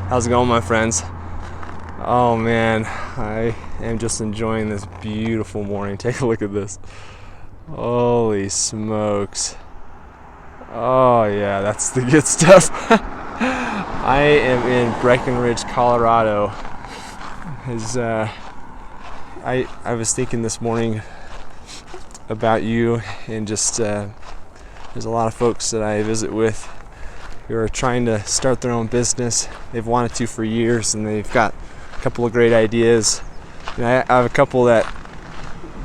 How's it going, my friends? Oh man, I am just enjoying this beautiful morning. Take a look at this. Holy smokes. Oh yeah, that's the good stuff. I am in Breckenridge, Colorado. I was thinking this morning about you, and just there's a lot of folks that I visit with who are trying to start their own business. They've wanted to for years, and they've got a couple of great ideas. And I have a couple that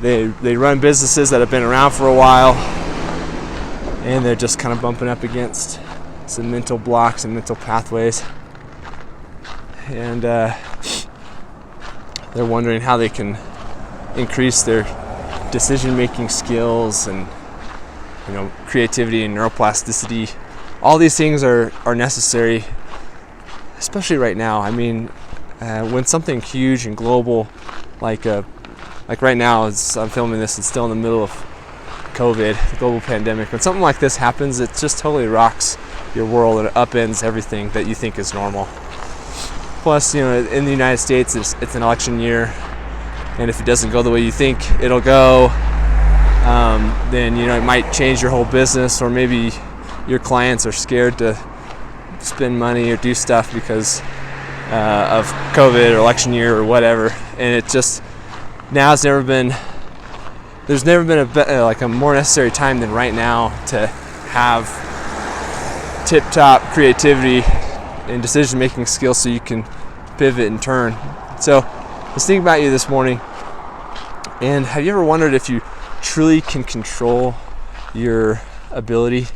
they run businesses that have been around for a while, and they're just kind of bumping up against some mental blocks and mental pathways, and they're wondering how they can increase their decision-making skills and creativity and neuroplasticity. All these things are necessary, especially right now. I mean, when something huge and global, like right now, as I'm filming this, it's still in the middle of COVID, the global pandemic. When something like this happens, it just totally rocks your world and it upends everything that you think is normal. Plus, in the United States, it's an election year, and if it doesn't go the way you think it'll go, then it might change your whole business, or maybe your clients are scared to spend money or do stuff because of COVID or election year or whatever. And it just, there's never been a more necessary time than right now to have tip-top creativity and decision-making skills so you can pivot and turn. So I was thinking about you this morning, and have you ever wondered if you truly can control your ability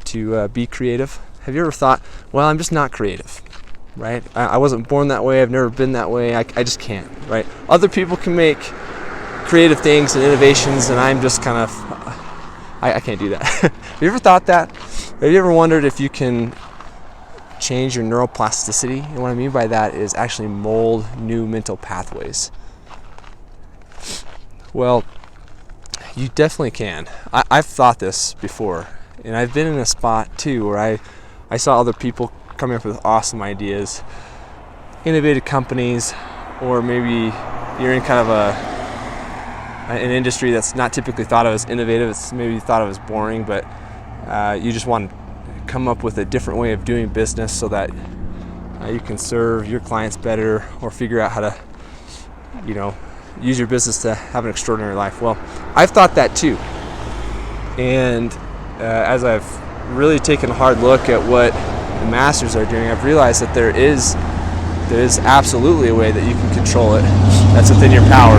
to be creative? Have you ever thought, well, I'm just not creative, right? I wasn't born that way. I've never been that way. I just can't, right? Other people can make creative things and innovations, and I'm just kind of, I can't do that. Have you ever thought that? Have you ever wondered if you can change your neuroplasticity? And what I mean by that is actually mold new mental pathways. Well, you definitely can. I've thought this before, and I've been in a spot too where I saw other people coming up with awesome ideas, innovative companies, or maybe you're in kind of an industry that's not typically thought of as innovative. It's maybe thought of as boring, but you just want to come up with a different way of doing business so that you can serve your clients better, or figure out how to use your business to have an extraordinary life. Well, I've thought that too, and as I've really taken a hard look at what the masters are doing, I've realized that there is absolutely a way that you can control it that's within your power.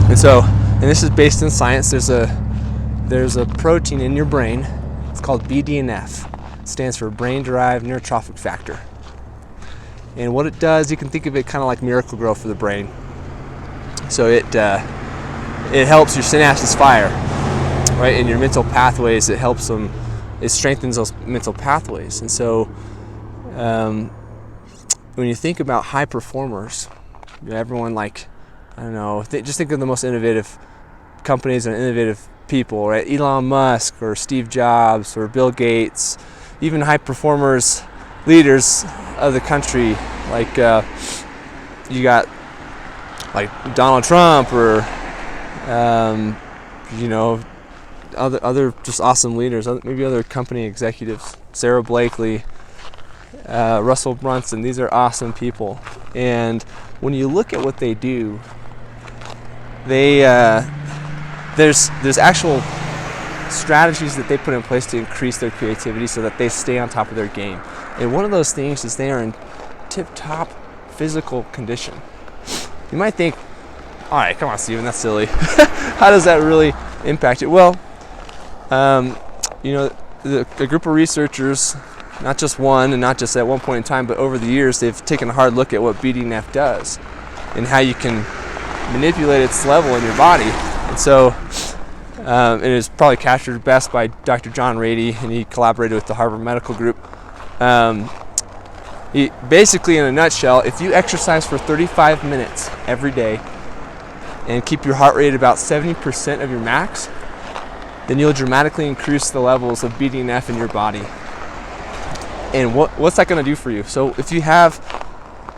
And this is based in science. There's a protein in your brain. It's called BDNF. It stands for brain-derived neurotrophic factor. And what it does, you can think of it kind of like miracle grow for the brain. So it helps your synapses fire, right? In your mental pathways, it helps them. It strengthens those mental pathways. And so when you think about high performers, everyone just think of the most innovative companies and innovative people, right? Elon Musk or Steve Jobs or Bill Gates, even high performers, leaders of the country, like you got like Donald Trump, or other just awesome leaders, maybe other company executives, Sarah Blakely, Russell Brunson. These are awesome people, and when you look at what they do, there's actual strategies that they put in place to increase their creativity so that they stay on top of their game. And one of those things is they are in tip-top physical condition. You might think, all right, come on, Steven, that's silly. How does that really impact it? Well, a group of researchers, not just one and not just at one point in time, but over the years, they've taken a hard look at what BDNF does and how you can manipulate its level in your body. And so it is probably captured best by Dr. John Rady, and he collaborated with the Harvard Medical Group. Basically, in a nutshell, if you exercise for 35 minutes every day and keep your heart rate at about 70% of your max, then you'll dramatically increase the levels of BDNF in your body. And what's that going to do for you? So if you have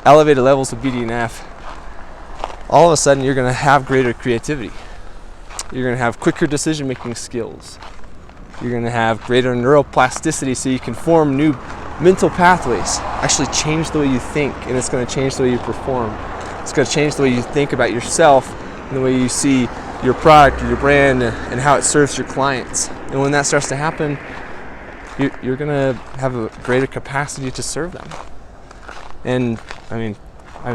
elevated levels of BDNF, all of a sudden you're going to have greater creativity. You're going to have quicker decision-making skills. You're going to have greater neuroplasticity, so you can form new mental pathways. Actually change the way you think, and it's going to change the way you perform. It's going to change the way you think about yourself and the way you see your product or your brand and how it serves your clients. And when that starts to happen, you're going to have a greater capacity to serve them. And I mean,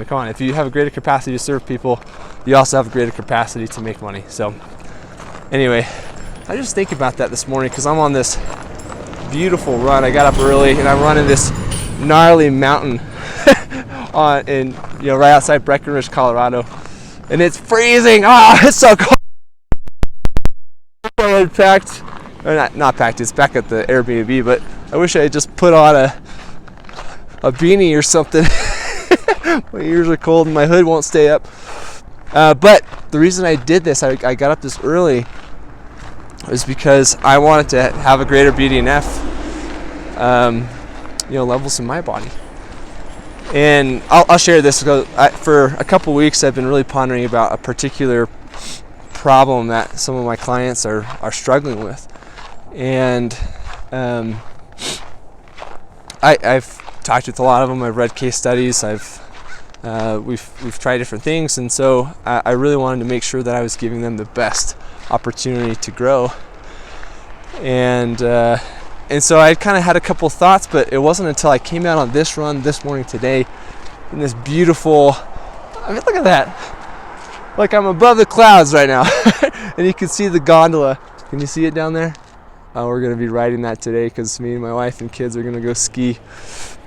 come on, if you have a greater capacity to serve people, you also have a greater capacity to make money. So anyway, I just think about that this morning because I'm on this beautiful run. I got up early and I'm running this gnarly mountain right outside Breckenridge, Colorado, and it's freezing. It's so cold. I packed, or not packed. It's back at the Airbnb, but I wish I had just put on a beanie or something. My ears are cold and my hood won't stay up. But the reason I did this, I got up this early, was because I wanted to have a greater BDNF, levels in my body. And I'll share this. For a couple weeks, I've been really pondering about a particular problem that some of my clients are struggling with, and I've talked with a lot of them. I've read case studies. We've tried different things, and so I really wanted to make sure that I was giving them the best opportunity to grow. And so I kind of had a couple thoughts, but it wasn't until I came out on this run this morning today in this beautiful, look at that. Like I'm above the clouds right now. And you can see the gondola. Can you see it down there? We're going to be riding that today because me and my wife and kids are going to go ski.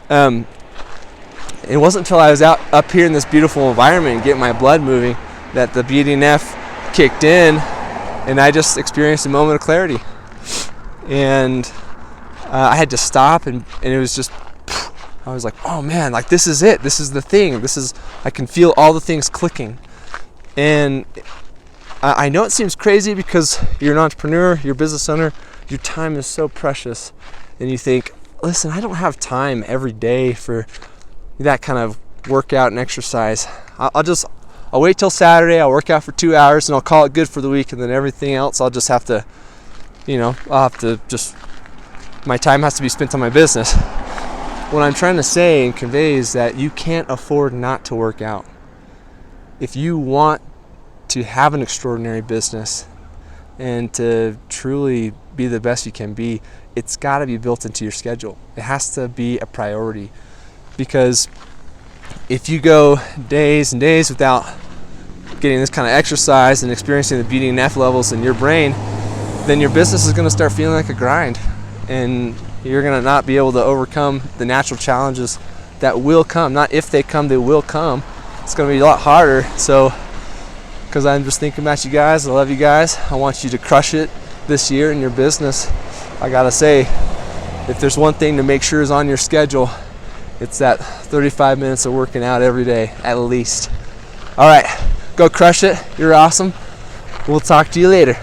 It wasn't until I was up here in this beautiful environment getting my blood moving that the BDNF kicked in, and I just experienced a moment of clarity. And I had to stop, and it was just, I was like, oh man, like this is it. This is the thing. I can feel all the things clicking. And I know it seems crazy because you're an entrepreneur, you're a business owner, your time is so precious. And you think, listen, I don't have time every day for that kind of workout and exercise. I'll wait till Saturday, I'll work out for 2 hours, and I'll call it good for the week, and then everything else I'll just have to, my time has to be spent on my business. What I'm trying to say and convey is that you can't afford not to work out. If you want to have an extraordinary business and to truly be the best you can be, it's got to be built into your schedule. It has to be a priority, because if you go days and days without getting this kind of exercise and experiencing the BDNF levels in your brain, then your business is going to start feeling like a grind, and you're going to not be able to overcome the natural challenges that will come. Not if they come, they will come. It's going to be a lot harder. So, because I'm just thinking about you guys, I love you guys. I want you to crush it this year in your business. I got to say, if there's one thing to make sure is on your schedule, it's that 35 minutes of working out every day, at least. All right, go crush it. You're awesome. We'll talk to you later.